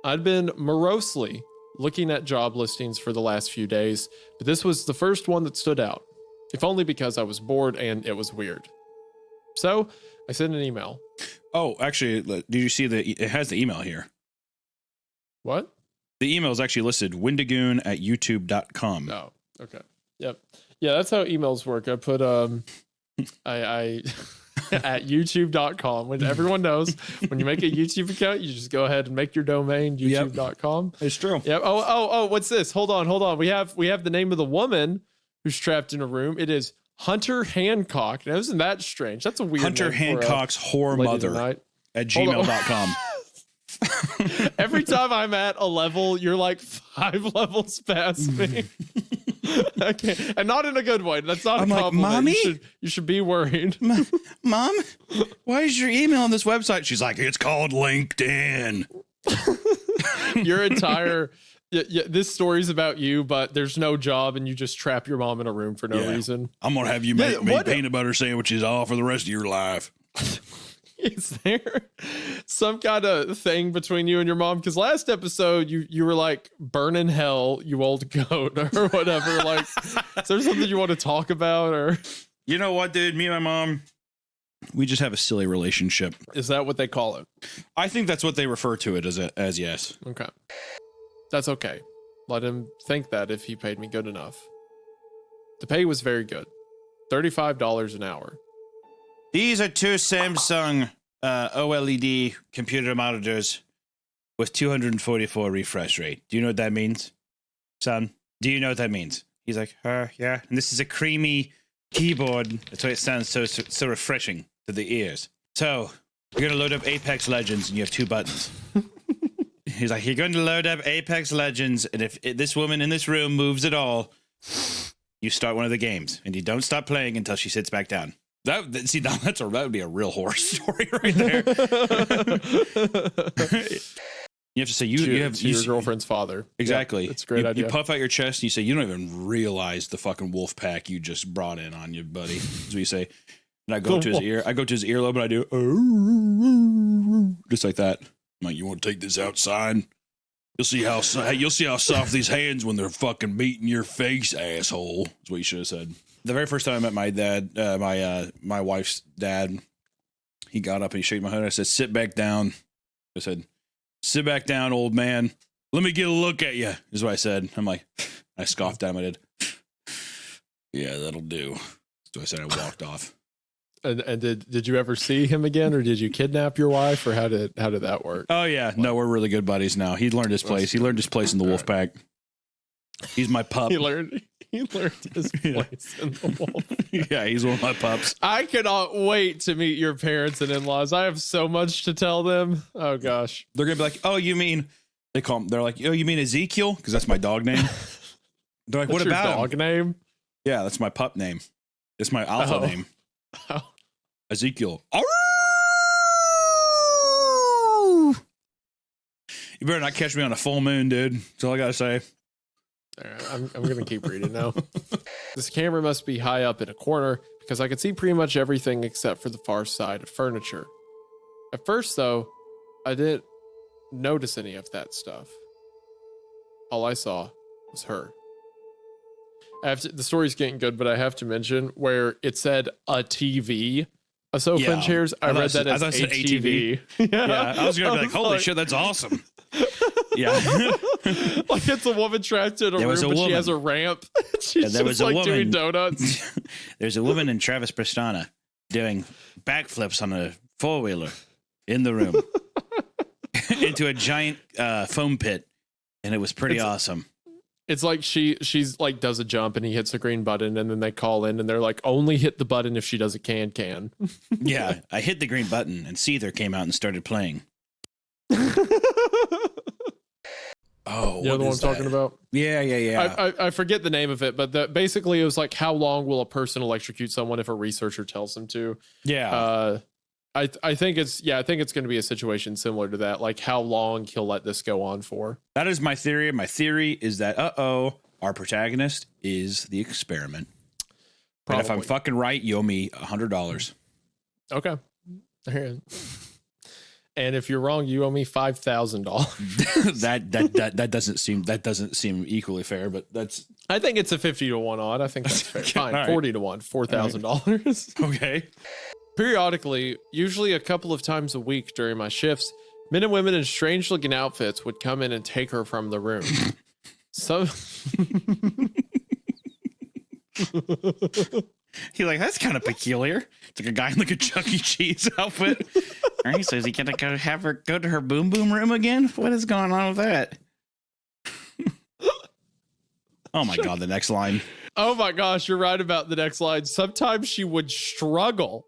I'd been morosely looking at job listings for the last few days, but this was the first one that stood out, if only because I was bored and it was weird. So I sent an email. Oh, actually, did you see it has the email here? What? The email is actually listed, windagoon@youtube.com. Oh, okay. Yep. Yeah, that's how emails work. I put I at youtube.com. When everyone knows when you make a YouTube account, you just go ahead and make your domain youtube.com. Yep. It's true. Yep. Oh, what's this? Hold on. We have the name of the woman who's trapped in a room. It is Hunter Hancock. Now, isn't that strange? That's a weird Hunter name Hancock's whore mother at gmail.com. Every time I'm at a level, you're like 5 levels past me. Okay. And not in a good way. That's not a compliment. Like, Mommy? You should be worried. Mom, why is your email on this website? She's like, it's called LinkedIn. Your entire this story's about you, but there's no job and you just trap your mom in a room for no reason. I'm gonna have you make peanut butter sandwiches all for the rest of your life. Is there some kind of thing between you and your mom? Because last episode you were like, burn in hell, you old goat, or whatever. Like, is there something you want to talk about? Or you know what, dude? Me and my mom, we just have a silly relationship. Is that what they call it? I think that's what they refer to it as yes. Okay. That's okay. Let him think that if he paid me good enough. The pay was very good. $35 an hour. These are 2 Samsung OLED computer monitors with 244 refresh rate. Do you know what that means, son? Do you know what that means? He's like, yeah. And this is a creamy keyboard. That's why it sounds so refreshing to the ears. So you're going to load up Apex Legends and you have 2 buttons. He's like, you're going to load up Apex Legends, and if this woman in this room moves at all, you start one of the games, and you don't stop playing until she sits back down. That would be a real horror story right there. You have to say you have your girlfriend's father. Exactly. Yep, it's a great idea. You puff out your chest and you say, you don't even realize the fucking wolf pack you just brought in on you, buddy. That's what you say. And I go to his ear. I go to his earlobe and I do just like that. I'm like, you want to take this outside? You'll see how soft these hands when they're fucking beating your face, asshole. That's what you should have said. The very first time I met my dad, my wife's dad, he got up and he shook my hand. I said, sit back down. I said, sit back down, old man. Let me get a look at you, is what I said. I'm like, I scoffed at him. I did. Yeah, that'll do. So I said, I walked off. And did you ever see him again, or did you kidnap your wife, or how did that work? Oh yeah, no, we're really good buddies now. He learned his place. He learned his place in the wolf pack. He's my pup. He learned his place in the wolf. Yeah, he's one of my pups. I cannot wait to meet your parents and in-laws. I have so much to tell them. Oh gosh, they're gonna be like, oh, you mean they call him? They're like, oh, you mean Ezekiel? Because that's my dog name. They're like, what's what about your dog name? Yeah, that's my pup name. It's my alpha name. Oh. Ezekiel. You better not catch me on a full moon, dude. That's all I gotta say. All right, I'm gonna keep reading now. This camera must be high up in a corner because I could see pretty much everything except for the far side of furniture. At first, though, I didn't notice any of that stuff. All I saw was her. The story's getting good, but I have to mention where it said a TV. A sofa and chairs. I read that as ATV. Yeah, I was gonna be like, holy shit, that's awesome. Yeah. Like it's a woman trapped in a room, but she has a ramp. She's just like doing donuts. There's a woman in Travis Pastrana doing backflips on a 4-wheeler in the room into a giant foam pit, and it was pretty awesome. It's like she's like does a jump and he hits the green button, and then they call in and they're like, only hit the button if she does a can. Yeah, I hit the green button and Seether came out and started playing. Oh, you know the one I'm talking about? Yeah. I forget the name of it, but basically it was like, how long will a person electrocute someone if a researcher tells them to? Yeah. I think it's going to be a situation similar to that. Like how long he'll let this go on for. That is my theory. My theory is that, our protagonist is the experiment. Probably. And if I'm fucking right, you owe me $100. Okay. And if you're wrong, you owe me $5,000. that doesn't seem equally fair, but that's. I think it's a 50 to 1 odd. I think that's fair. Fine, right. 40 to 1, $4,000. Okay. Periodically, usually a couple of times a week during my shifts, men and women in strange looking outfits would come in and take her from the room. So He's like, that's kind of peculiar. It's like a guy in like a Chuck E. Cheese outfit. All right, so is he gonna have her go to her boom boom room again? What is going on with that? Oh my God, the next line. Oh my gosh, you're right about the next line. Sometimes she would struggle,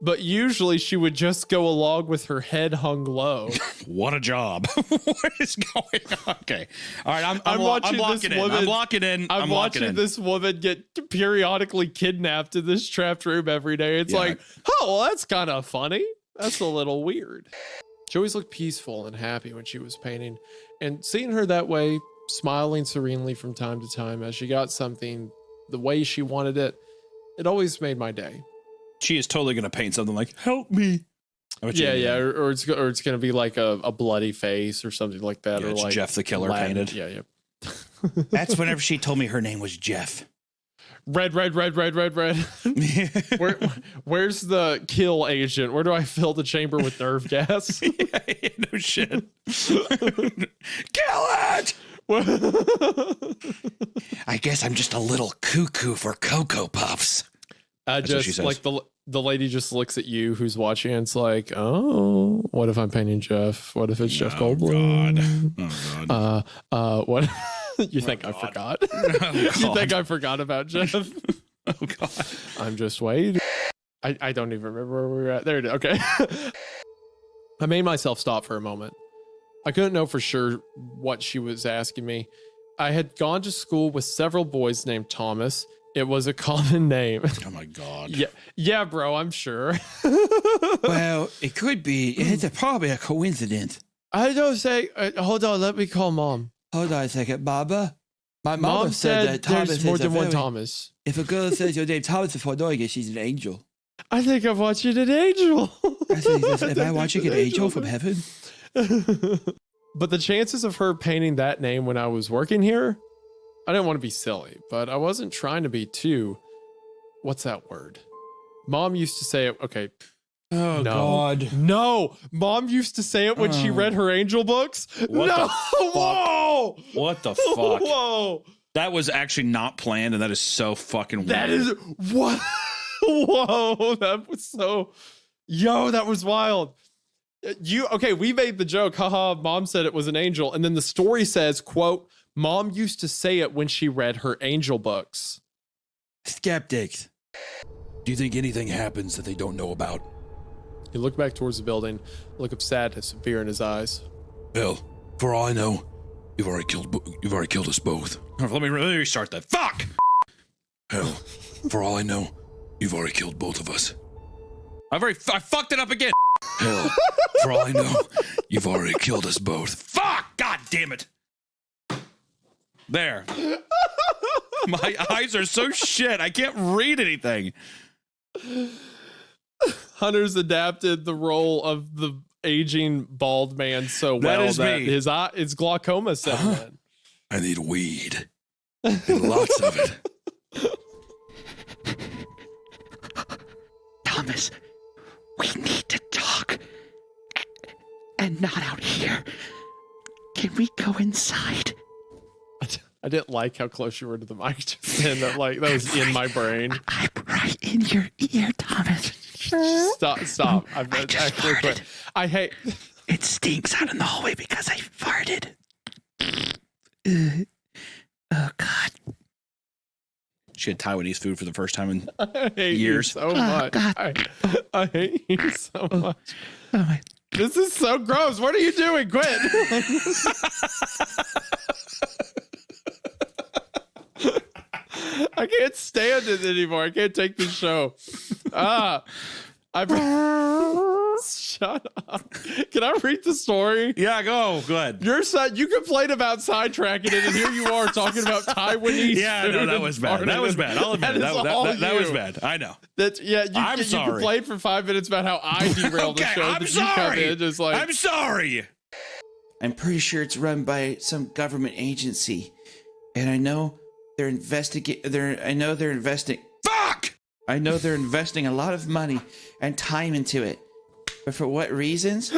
but usually she would just go along with her head hung low. What a job. What is going on? Okay. All right, I'm watching locking this in. woman. I'm locking in. I'm watching this woman get periodically kidnapped in this trapped room every day. It's like, oh, well, that's kind of funny. That's a little weird. She always looked peaceful and happy when she was painting. And seeing her that way, smiling serenely from time to time as she got something the way she wanted it, it always made my day. She is totally going to paint something like, help me. Yeah. Or it's going to be like a bloody face or something like that. Yeah, or it's like Jeff the Killer Latin. painted. Yeah. That's whenever she told me her name was Jeff. Red. Where's the kill agent? Where do I fill the chamber with nerve gas? Yeah, no shit. Kill it! I guess I'm just a little cuckoo for Cocoa Puffs. That's just like the lady just looks at you who's watching and it's like, oh, what if I'm painting Jeff? What if it's Jeff Goldblum? Oh God. What you think I forgot? You think I forgot about Jeff? Oh God. I'm just waiting. I don't even remember where we were at. There it is. Okay. I made myself stop for a moment. I couldn't know for sure what she was asking me. I had gone to school with several boys named Thomas. It was a common name. Oh my God. Yeah, bro, I'm sure. Well, it could be. It's probably a coincidence. I don't say, hold on, let me call mom. Hold on a second, Baba. My Mom said that Thomas there's more is than one very- Thomas. If a girl says your name Thomas before knowing it, she's an angel. I think I'm watching an angel. I said, am I watching an angel from heaven? But the chances of her painting that name when I was working here, I didn't want to be silly, but I wasn't trying to be too. What's that word? Mom used to say it. Okay. Oh, No. God. No. Mom used to say it when she read her angel books. What no. the fuck? Whoa. What the fuck? Whoa. That was actually not planned, and that is so fucking weird. That is what? Whoa. That was so. Yo, that was wild. Okay, we made the joke, haha, mom said it was an angel. And then the story says, quote, mom used to say it when she read her angel books. Skeptics. Do you think anything happens that they don't know about? He looked back towards the building, a look of sadness and fear in his eyes. Hell, for all I know, you've already killed us both. Let me restart that. Fuck! Hell, for all I know, you've already killed both of us. I fucked it up again. Hell, for all I know, you've already killed us both. Fuck! God damn it. There. My eyes are so shit. I can't read anything. Hunter's adapted the role of the aging bald man so well is that me. his glaucoma set in. I need weed. And lots of it. Thomas, we need to talk. And not out here. Can we go inside? I didn't like how close you were to the mic just then. That was in my brain. I'm right in your ear, Thomas. Stop. I've just actually quit. farted. I hate. It stinks out in the hallway because I farted. Oh, God. She had Taiwanese food for the first time in I hate years. you so much. God. I hate you so much. Oh, my. This is so gross. What are you doing? Quit. I can't stand it anymore. I can't take this show. Shut up. Can I read the story? Yeah, go ahead. You complained about sidetracking it, and here you are talking about Taiwanese. Yeah, no, that was bad. That was bad. I'll admit it. That was bad. I know. You complained for 5 minutes about how I derailed the show. I'm sorry. I'm sorry. I'm pretty sure it's run by some government agency, and I know they're investing. Fuck! I know they're investing a lot of money and time into it, but for what reasons?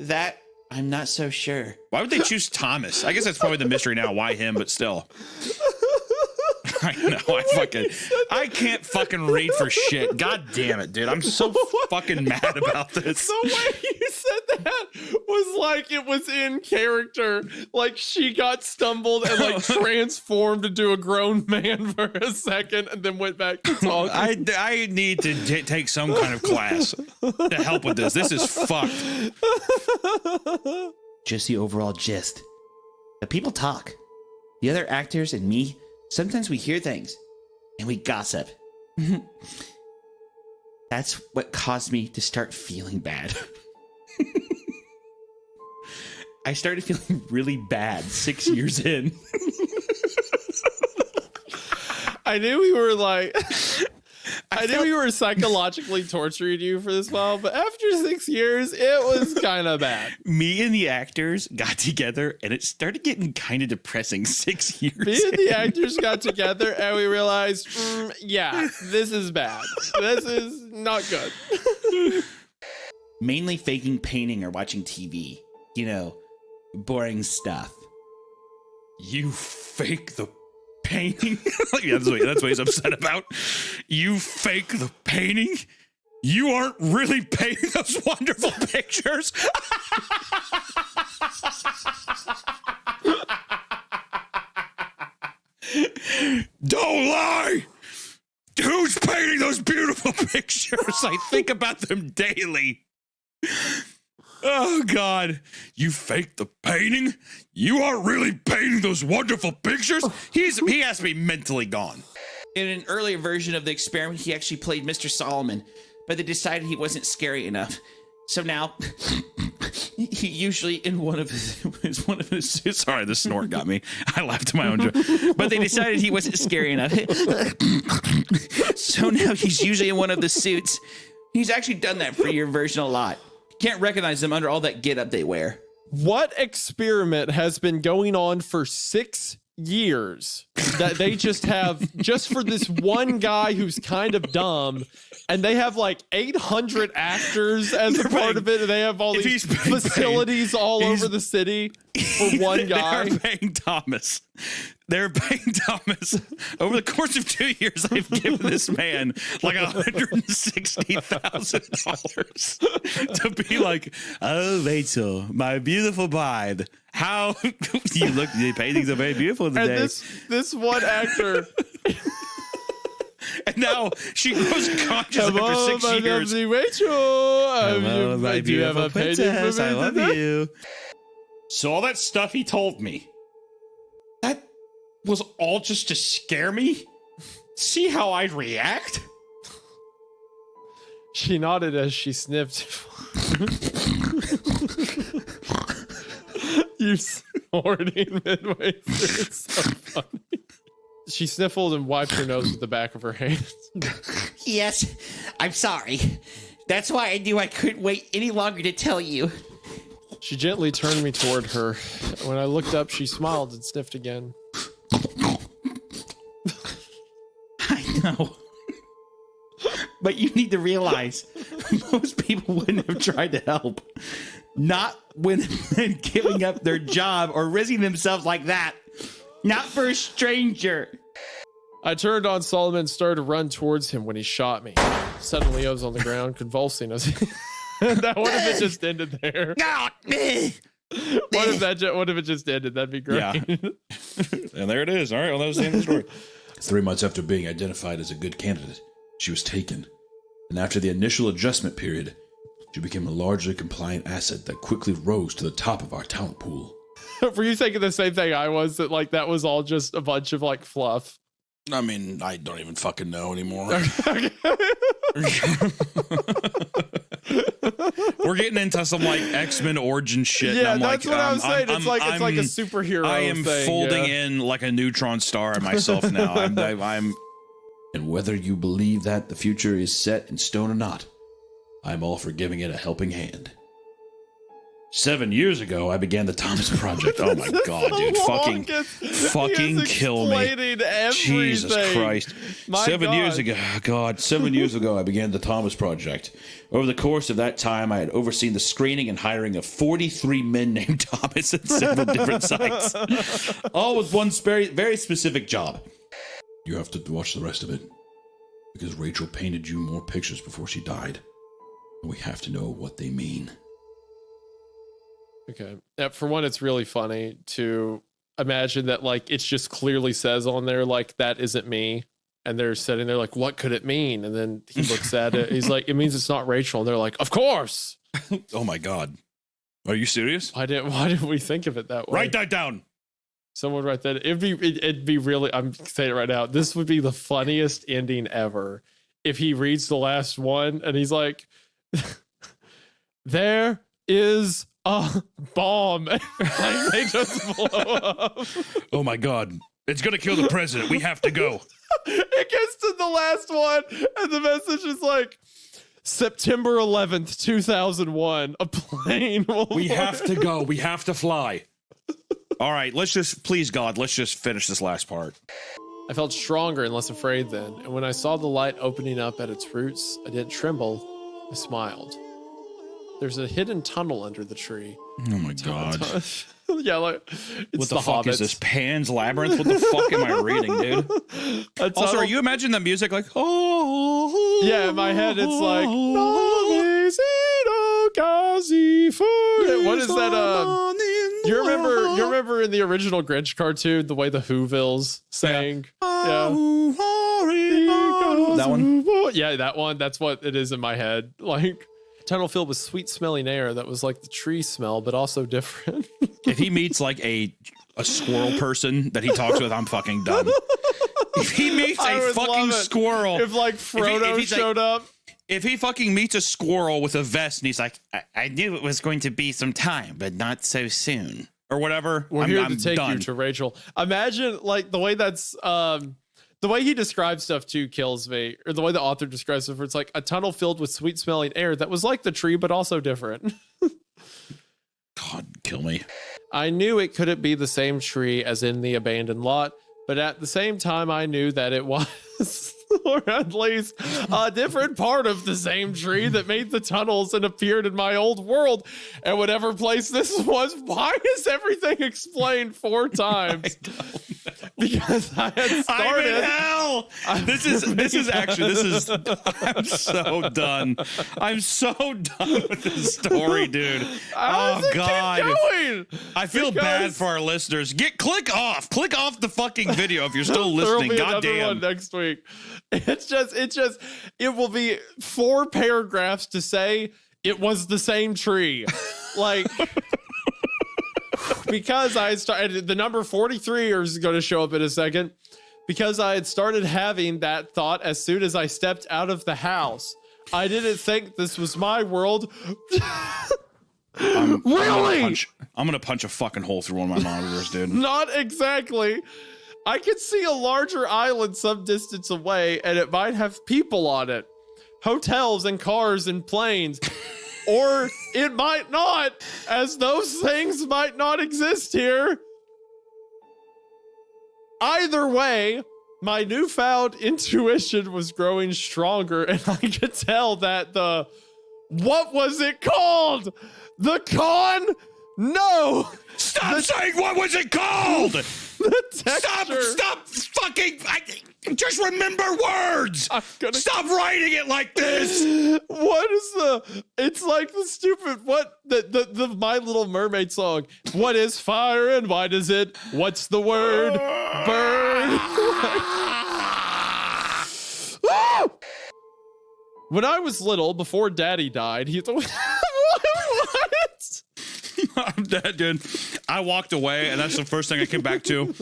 That I'm not so sure. Why would they choose Thomas? I guess that's probably the mystery now. Why him? But still. I know. I can't fucking read for shit. God damn it, dude. I'm so fucking mad about this. The way you said that was like it was in character. Like she got stumbled and like transformed into a grown man for a second and then went back to talking. I need to take some kind of class to help with this. This is fucked. Just the overall gist. The people talk. The other actors and me, sometimes we hear things and we gossip. That's what caused me to start feeling bad. I started feeling really bad 6 years in. I knew we were like... I knew we were psychologically torturing you for this while, but after 6 years, it was kind of bad. Me and the actors got together, and it started getting kind of depressing 6 years. Me and the actors got together, and we realized, yeah, this is bad. This is not good. Mainly faking painting or watching TV. You know, boring stuff. You fake the painting? Yeah, that's what he's upset about. You fake the painting? You aren't really painting those wonderful pictures? Don't lie! Who's painting those beautiful pictures? I think about them daily. Oh, God. You faked the painting? You aren't really painting those wonderful pictures? He has to be mentally gone. In an earlier version of the experiment, he actually played Mr. Solomon, but they decided he wasn't scary enough. So now, he usually in one of his Sorry, the snort got me. I laughed at my own joke. but they decided he wasn't scary enough. So now he's usually in one of the suits. He's actually done that for your version a lot. Can't recognize them under all that get-up they wear. What experiment has been going on for 6 years that they just have just for this one guy who's kind of dumb, and they have like 800 actors as a part of it, and they have all these facilities all over the city for one guy. They're paying Thomas. Over the course of 2 years, they've given this man like $160,000 to be like, oh, Rachel, my beautiful bride. How you look, the paintings are very beautiful today. And this one actor. And now she grows conscious after 6 years. Rachel, do you have a painting for me? I love you. So all that stuff he told me, that was all just to scare me? See how I'd react? She nodded as she sniffed. You snorting midway through. It's so funny. She sniffled and wiped her nose with the back of her hand. Yes, I'm sorry. That's why I knew I couldn't wait any longer to tell you. She gently turned me toward her. When I looked up, she smiled and sniffed again. I know. But you need to realize, most people wouldn't have tried to help. Not when giving up their job or risking themselves like that. Not for a stranger. I turned on Solomon and started to run towards him when he shot me. Suddenly I was on the ground convulsing. What if it just ended there? What if it just ended? That'd be great. Yeah. And there it is. All right, well, that was the end of the story. 3 months after being identified as a good candidate, she was taken. And after the initial adjustment period, she became a largely compliant asset that quickly rose to the top of our talent pool. Were you thinking the same thing I was, that like that was all just a bunch of like fluff? I mean, I don't even fucking know anymore. We're getting into some like X-Men origin shit. Yeah, and I'm that's like, what I'm saying. It's like a superhero. I am thing, folding yeah. in like a neutron star myself now. I'm And whether you believe that the future is set in stone or not, I'm all for giving it a helping hand. 7 years ago, I began the Thomas Project. Oh my god, dude. Fucking kill me. Jesus Christ. My 7 years God. ago, 7 years ago, I began the Thomas Project. Over the course of that time, I had overseen the screening and hiring of 43 men named Thomas at several different sites. All with one very specific job. You have to watch the rest of it. Because Rachel painted you more pictures before she died. And we have to know what they mean. Okay. For one, it's really funny to imagine that, like, it just clearly says on there, like, that isn't me. And they're sitting there like, what could it mean? And then he looks at it. He's like, it means it's not Rachel. And they're like, of course. oh my god. Are you serious? Why didn't we think of it that way? Write that down. Someone write that. It'd be really, I'm saying it right now. This would be the funniest ending ever if he reads the last one and he's like, there is a bomb. Like, they just blow up. Oh my god. It's gonna kill the president. We have to go. It gets to the last one and the message is like, September 11th, 2001, a plane will We have to go. We have to fly. All right, please God, let's just finish this last part. I felt stronger and less afraid then, and when I saw the light opening up at its roots, I didn't tremble, I smiled. There's a hidden tunnel under the tree. Oh my god. Yeah, like, it's what the the fuck Hobbits. is this? Pan's Labyrinth? What the fuck am I reading, dude? Also, are you imagining the music like, oh? Yeah, in my head it's like, what is that? You remember in the original Grinch cartoon the way the Whovilles sang? Yeah. That one? Yeah, that one. That's what it is in my head. Like, tunnel filled with sweet smelling air that was like the tree smell, but also different. If he meets like a squirrel person that he talks with, I'm fucking done. If he meets a fucking squirrel. If like Frodo showed up. If he fucking meets a squirrel with a vest and he's like, I knew it was going to be some time, but not so soon. Or whatever. We're here to take you to Rachel. Imagine like the way that's the way he describes stuff too kills me. Or the way the author describes it, where it's like a tunnel filled with sweet smelling air that was like the tree, but also different. God, kill me. I knew it couldn't be the same tree as in the abandoned lot, but at the same time I knew that it was, or at least a different part of the same tree that made the tunnels and appeared in my old world. And whatever place this was, why is everything explained 4 times? Because I had started. I'm in hell. I'm so done. I'm so done with this story, dude. Oh God. I feel bad for our listeners. Click off the fucking video if you're still listening. God damn. One next week. It will be 4 paragraphs to say it was the same tree. Like, because I started, the number 43 is going to show up in a second, because I had started having that thought as soon as I stepped out of the house. I didn't think this was my world. Really? I'm going to punch a fucking hole through one of my monitors, dude. Not exactly. I could see a larger island some distance away, and it might have people on it. Hotels and cars and planes. Or it might not, as those things might not exist here. Either way, my newfound intuition was growing stronger, and I could tell that what was it called? The con? No! Stop saying what was it called! The texture. Stop fucking... just remember words! Stop writing it like this! What is it's like the stupid, the My Little Mermaid song. What is fire and why does it? What's the word? Burn. When I was little, before Daddy died, what? I'm dead, dude. I walked away, and that's the first thing I came back to.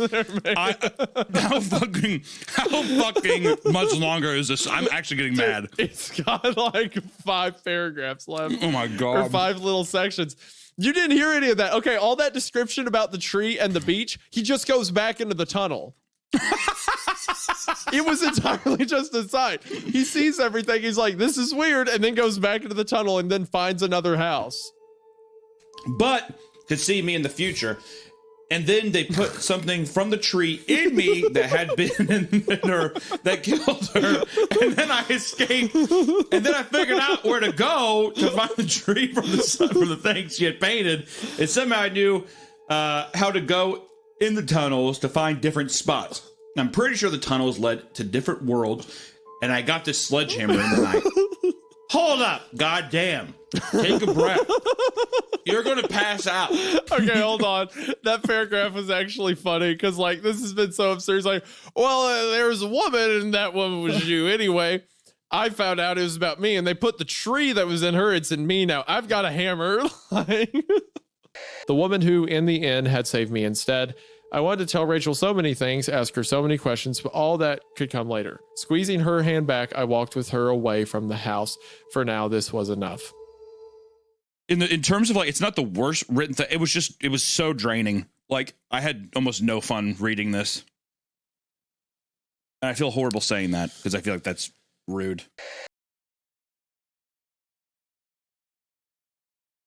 How fucking much longer is this? I'm actually getting mad. It's got like 5 paragraphs left. Oh my God. Or 5 little sections. You didn't hear any of that. Okay, all that description about the tree and the beach, he just goes back into the tunnel. It was entirely just a sign. He sees everything. He's like, this is weird, and then goes back into the tunnel and then finds another house. But could see me in the future. And then they put something from the tree in me that had been in her, that killed her. And then I escaped. And then I figured out where to go to find the tree from the thing she had painted. And somehow I knew how to go in the tunnels to find different spots. I'm pretty sure the tunnels led to different worlds. And I got this sledgehammer in the night. Hold up. Goddamn. Take a breath. You're going to pass out. Okay, hold on. That paragraph was actually funny because, like, this has been so absurd. It's like, well, there was a woman and that woman was you. Anyway, I found out it was about me and they put the tree that was in her. It's in me now. I've got a hammer. Like, the woman who, in the end, had saved me instead. I wanted to tell Rachel so many things, ask her so many questions, but all that could come later. Squeezing her hand back, I walked with her away from the house. For now, this was enough. In terms of, like, it's not the worst written thing. It was so draining. Like, I had almost no fun reading this. And I feel horrible saying that because I feel like that's rude.